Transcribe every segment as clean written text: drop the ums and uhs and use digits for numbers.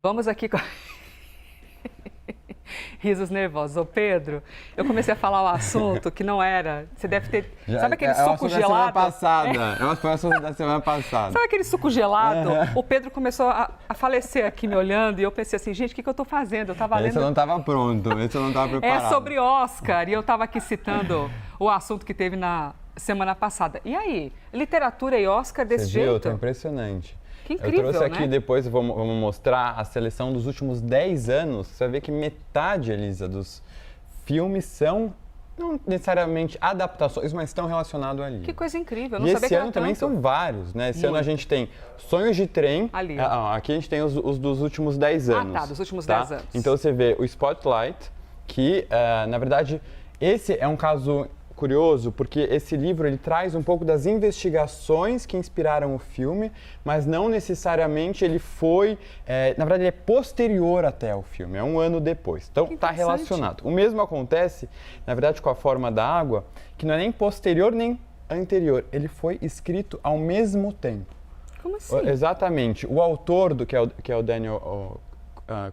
Vamos aqui com risos nervosos. Ô Pedro, eu comecei a falar o assunto que não era. Você deve ter. Sabe aquele suco gelado? Foi o assunto da semana passada. Sabe aquele suco gelado? O Pedro começou a falecer aqui me olhando e eu pensei assim, gente, o que eu tô fazendo? Eu tava lendo. Esse eu não estava pronto, esse eu não estava preparado. É sobre Oscar e eu tava aqui citando o assunto que teve na semana passada. E aí, literatura e Oscar desse Você jeito? viu? Tá impressionante. Que incrível, eu trouxe aqui né? depois, vamos mostrar a seleção dos últimos 10 anos. Você vai ver que metade, Elisa, dos filmes são não necessariamente adaptações, mas estão relacionados ali. Que coisa incrível, eu não e sabia esse que era ano também tanto. são vários, né? Esse ano a Muito. gente tem Sonhos de Trem. Ali, ó. Aqui a gente tem os dos últimos 10 anos. Ah, tá, dos últimos 10 anos. Então você vê o Spotlight, que na verdade esse é um caso curioso, porque esse livro ele traz um pouco das investigações que inspiraram o filme, mas não necessariamente ele foi, na verdade ele é posterior até ao filme, é um ano depois, então está relacionado. O mesmo acontece, na verdade, com A Forma da Água, que não é nem posterior nem anterior, ele foi escrito ao mesmo tempo. Como assim? Exatamente, o autor que é o Daniel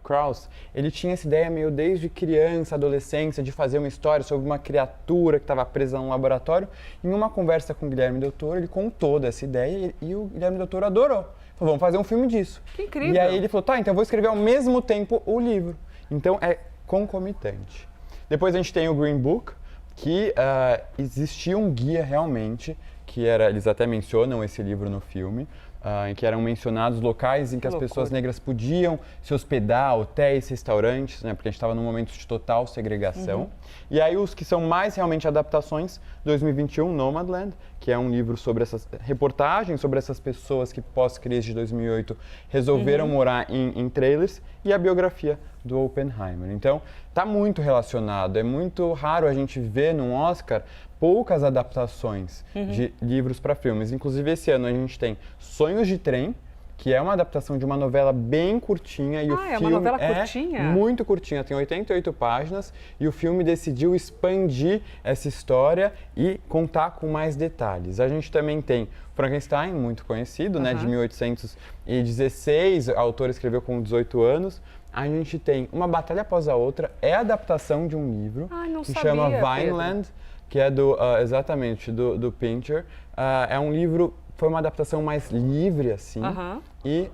Krauss, ele tinha essa ideia meio desde criança, adolescência, de fazer uma história sobre uma criatura que estava presa num laboratório. Em uma conversa com o Guilherme Del Toro, ele contou dessa ideia e o Guilherme Del Toro adorou. Falou, vamos fazer um filme disso. Que incrível! E aí ele falou, tá, então eu vou escrever ao mesmo tempo o livro. Então é concomitante. Depois a gente tem o Green Book, que existia um guia realmente, que era, eles até mencionam esse livro no filme, em que eram mencionados locais em que as pessoas negras podiam se hospedar, hotéis, restaurantes, né, porque a gente estava num momento de total segregação. E aí os que são mais realmente adaptações, 2021, Nomadland, que é um livro sobre essas reportagens, sobre essas pessoas que pós-crise de 2008 resolveram morar em trailers, e a biografia do Oppenheimer. Então, está muito relacionado, é muito raro a gente ver num Oscar poucas adaptações de livros para filmes. Inclusive, esse ano a gente tem Sonhos de Trem, que é uma adaptação de uma novela bem curtinha. E o filme é uma novela curtinha? Muito curtinha, tem 88 páginas. E o filme decidiu expandir essa história e contar com mais detalhes. A gente também tem Frankenstein, muito conhecido, né, de 1816, o autor escreveu com 18 anos. A gente tem Uma Batalha Após a Outra, é a adaptação de um livro que chama Vineland, Pedro. Que é exatamente do Pincher. É um livro, foi uma adaptação mais livre, assim. E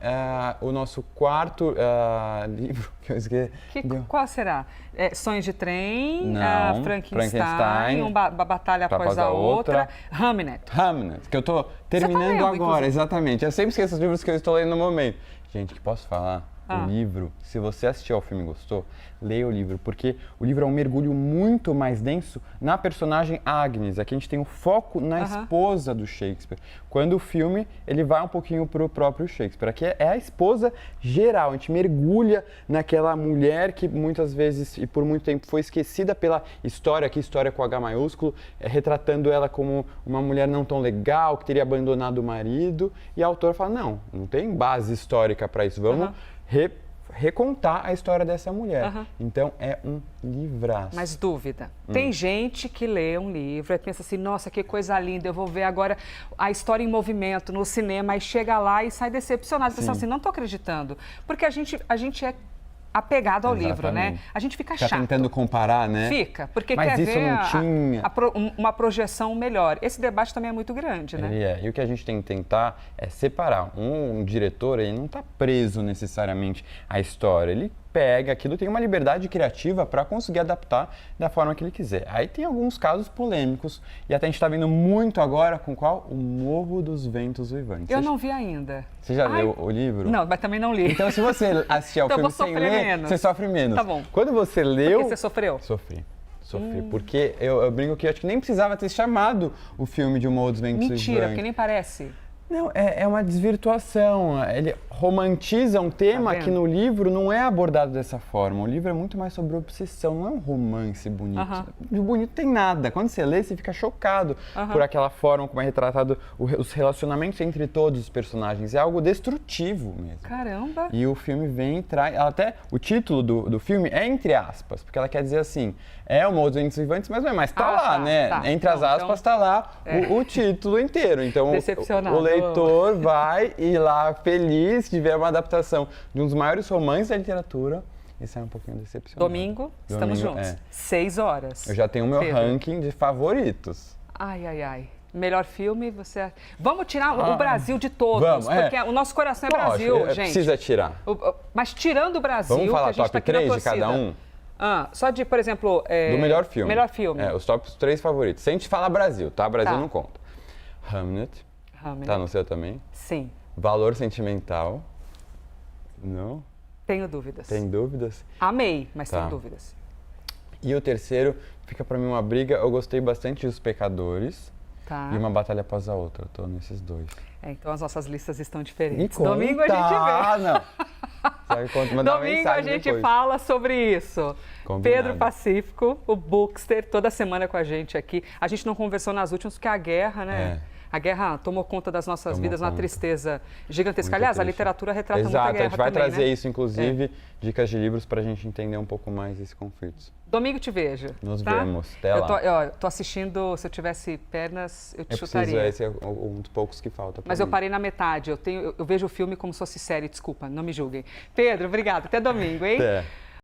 o nosso quarto livro, que eu esqueci... Qual será? Sonhos de Trem, Não, Frankenstein, Uma Batalha Após a Outra, Hamnet, que eu estou terminando agora, exatamente. Eu sempre esqueço os livros que eu estou lendo no momento. Gente, que posso falar? O livro, se você assistiu ao filme e gostou, leia o livro, porque o livro é um mergulho muito mais denso na personagem Agnes. Aqui a gente tem o foco na esposa do Shakespeare, quando o filme ele vai um pouquinho para o próprio Shakespeare. Aqui é a esposa geral, a gente mergulha naquela mulher que muitas vezes e por muito tempo foi esquecida pela história, aqui história com H maiúsculo, retratando ela como uma mulher não tão legal, que teria abandonado o marido, e a autora fala, não tem base histórica para isso, vamos recontar a história dessa mulher. Então, é um livraço. Mas dúvida, tem gente que lê um livro e pensa assim, nossa, que coisa linda, eu vou ver agora a história em movimento no cinema, e chega lá e sai decepcionado, pensa assim, não estou acreditando, porque a gente é apegado ao livro, né? A gente fica chato. Tentando comparar, né? Fica, porque mas quer isso ver não tinha. uma projeção melhor. Esse debate também é muito grande, né? E o que a gente tem que tentar é separar. Um diretor, ele não está preso necessariamente à história, ele pega aquilo, tem uma liberdade criativa para conseguir adaptar da forma que ele quiser. Aí tem alguns casos polêmicos, e até a gente está vendo muito agora com qual? O Morro dos Ventos Uivantes. Eu não vi ainda. Você já leu o livro? Não, mas também não li. Então, se você assistir ao filme sem ler, você sofre menos. Tá bom. Quando você leu... Porque você sofreu? Sofri, porque eu brinco que eu acho que nem precisava ter chamado o filme de O Morro dos Ventos Uivantes. Mentira, porque nem parece. Não, é uma desvirtuação. Ele romantiza um tema que no livro não é abordado dessa forma. O livro é muito mais sobre obsessão, não é um romance bonito. De bonito tem nada. Quando você lê, você fica chocado por aquela forma como é retratado os relacionamentos entre todos os personagens. É algo destrutivo mesmo. Caramba! E o filme vem e traz... Até o título do filme é entre aspas, porque ela quer dizer assim, é o Morro dos Ventos Uivantes, mas não é mais. Tá lá, né? Tá. Entre as aspas, tá lá o título inteiro. Então, o leitor vai ir lá feliz se tiver uma adaptação de um dos maiores romances da literatura, isso é um pouquinho decepcionante. Domingo, estamos juntos. 6 horas. Eu já tenho o meu Pedro. ranking de favoritos. Ai, ai, ai. Melhor filme, você... Vamos tirar o Brasil de todos, Vamos, porque o nosso coração é Brasil, gente. Precisa tirar. Mas tirando o Brasil, Vamos falar que a gente top tá aqui na 3 de torcida. cada um? Só de, por exemplo... Do melhor filme. Melhor filme. Os top 3 favoritos. Sem te falar Brasil, tá? Brasil Tá. não conta. Hamlet. Hamlet. Tá no seu também? Sim. Valor Sentimental. Não? Tenho dúvidas. Tem dúvidas? Amei, mas Tá. tenho dúvidas. E o terceiro, fica pra mim uma briga. Eu gostei bastante dos Pecadores Tá. e Uma Batalha Após a Outra. Eu tô nesses dois. Então as nossas listas estão diferentes. Me conta. Domingo a gente vê. Ah, não. Sabe quanto? Mandar uma Domingo a mensagem gente depois. fala sobre isso. Combinado. Pedro Pacífico, o Bookster, toda semana com a gente aqui. A gente não conversou nas últimas porque a guerra, né? A guerra tomou conta das nossas vidas, uma tristeza gigantesca. Muito Aliás, a triste. literatura retrata muita Exato, guerra a gente vai também, trazer né? isso, inclusive, dicas de livros pra gente entender um pouco mais esse conflito. Domingo te vejo. Nos tá? vemos. Até lá. Eu tô assistindo, se eu tivesse pernas, eu te Eu chutaria. preciso, esse é um dos poucos que falta pra Mas mim. eu parei na metade. Eu vejo o filme como se fosse série, desculpa, não me julguem. Pedro, obrigado. Até domingo, hein? Até.